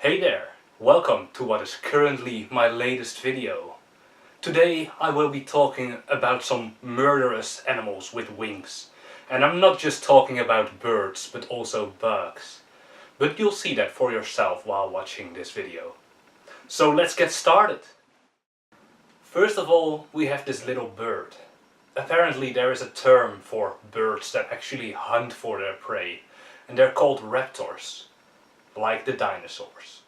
Hey there, welcome to what is currently my latest video. Today I will be talking about some murderous animals with wings. And I'm not just talking about birds, but also bugs. But you'll see that for yourself while watching this video. So let's get started. First of all, we have this little bird. Apparently there is a term for birds that actually hunt for their prey. And they're called raptors, like the dinosaurs.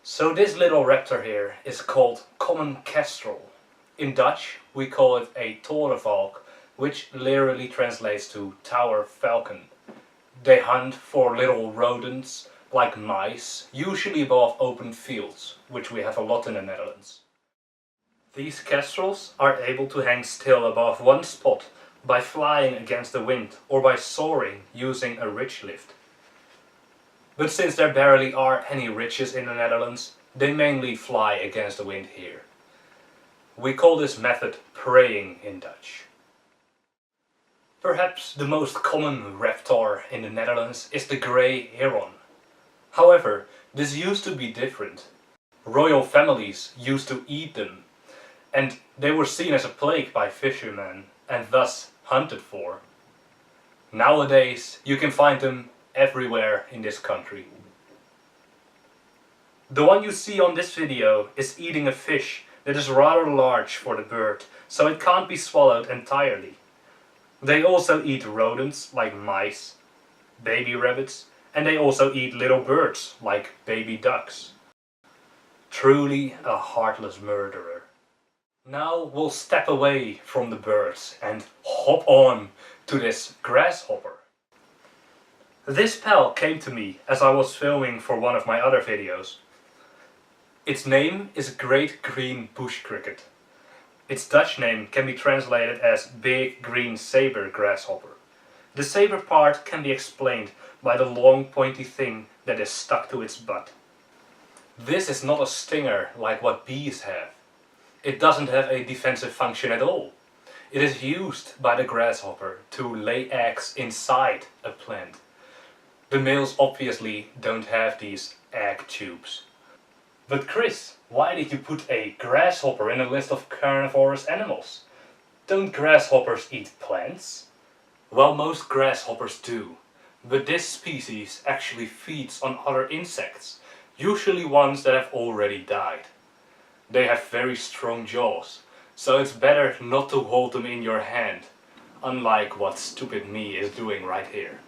So this little raptor here is called common kestrel. In Dutch we call it a torenvalk, which literally translates to tower falcon. They hunt for little rodents like mice, usually above open fields, which we have a lot in the Netherlands. These kestrels are able to hang still above one spot by flying against the wind or by soaring using a ridge lift. But since there barely are any ridges in the Netherlands, they mainly fly against the wind here. We call this method praying in Dutch. Perhaps the most common raptor in the Netherlands is the grey heron. However, this used to be different. Royal families used to eat them, and they were seen as a plague by fishermen and thus hunted for. Nowadays you can find them everywhere in this country. The one you see on this video is eating a fish that is rather large for the bird, so it can't be swallowed entirely. They also eat rodents like mice, baby rabbits, and they also eat little birds like baby ducks. Truly a heartless murderer. Now we'll step away from the birds and hop on to this grasshopper. This pal came to me as I was filming for one of my other videos. Its name is Great Green Bush Cricket. Its Dutch name can be translated as Big Green Saber Grasshopper. The saber part can be explained by the long pointy thing that is stuck to its butt. This is not a stinger like what bees have. It doesn't have a defensive function at all. It is used by the grasshopper to lay eggs inside a plant. The males obviously don't have these egg tubes. But Chris, why did you put a grasshopper in a list of carnivorous animals? Don't grasshoppers eat plants? Well, most grasshoppers do. But this species actually feeds on other insects, usually ones that have already died. They have very strong jaws, so it's better not to hold them in your hand, unlike what stupid me is doing right here.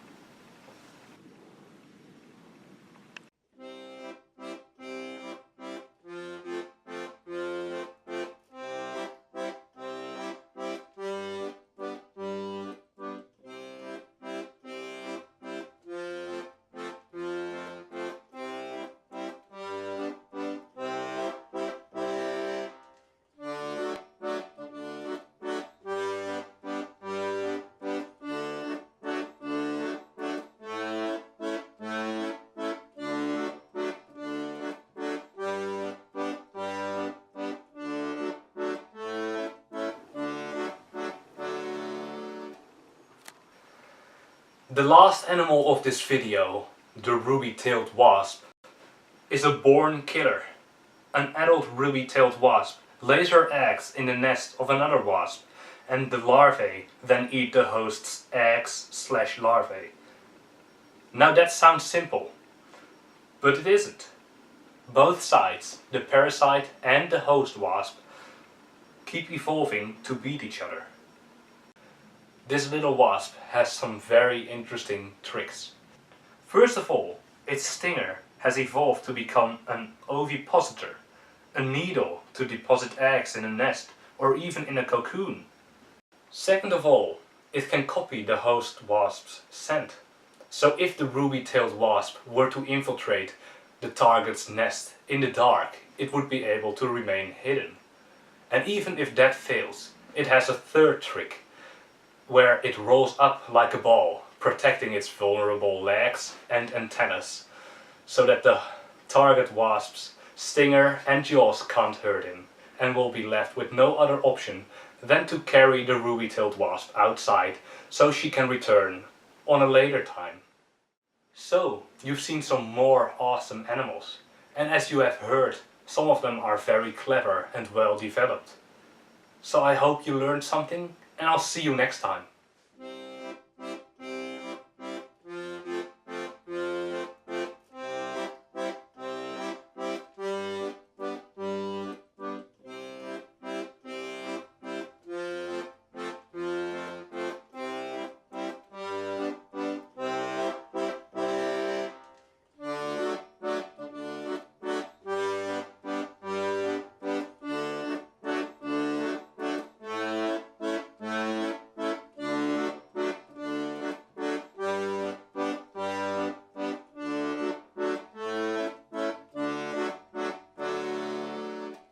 The last animal of this video, the ruby-tailed wasp, is a born killer. An adult ruby-tailed wasp lays her eggs in the nest of another wasp, and the larvae then eat the host's eggs/larvae. Now that sounds simple, but it isn't. Both sides, the parasite and the host wasp, keep evolving to beat each other. This little wasp has some very interesting tricks. First of all, its stinger has evolved to become an ovipositor, a needle to deposit eggs in a nest or even in a cocoon. Second of all, it can copy the host wasp's scent. So if the ruby-tailed wasp were to infiltrate the target's nest in the dark, it would be able to remain hidden. And even if that fails, it has a third trick, where it rolls up like a ball, protecting its vulnerable legs and antennas, so that the target wasp's stinger and jaws can't hurt him, and will be left with no other option than to carry the ruby-tailed wasp outside so she can return on a later time. So, you've seen some more awesome animals, and as you have heard, some of them are very clever and well developed. So I hope you learned something, and I'll see you next time.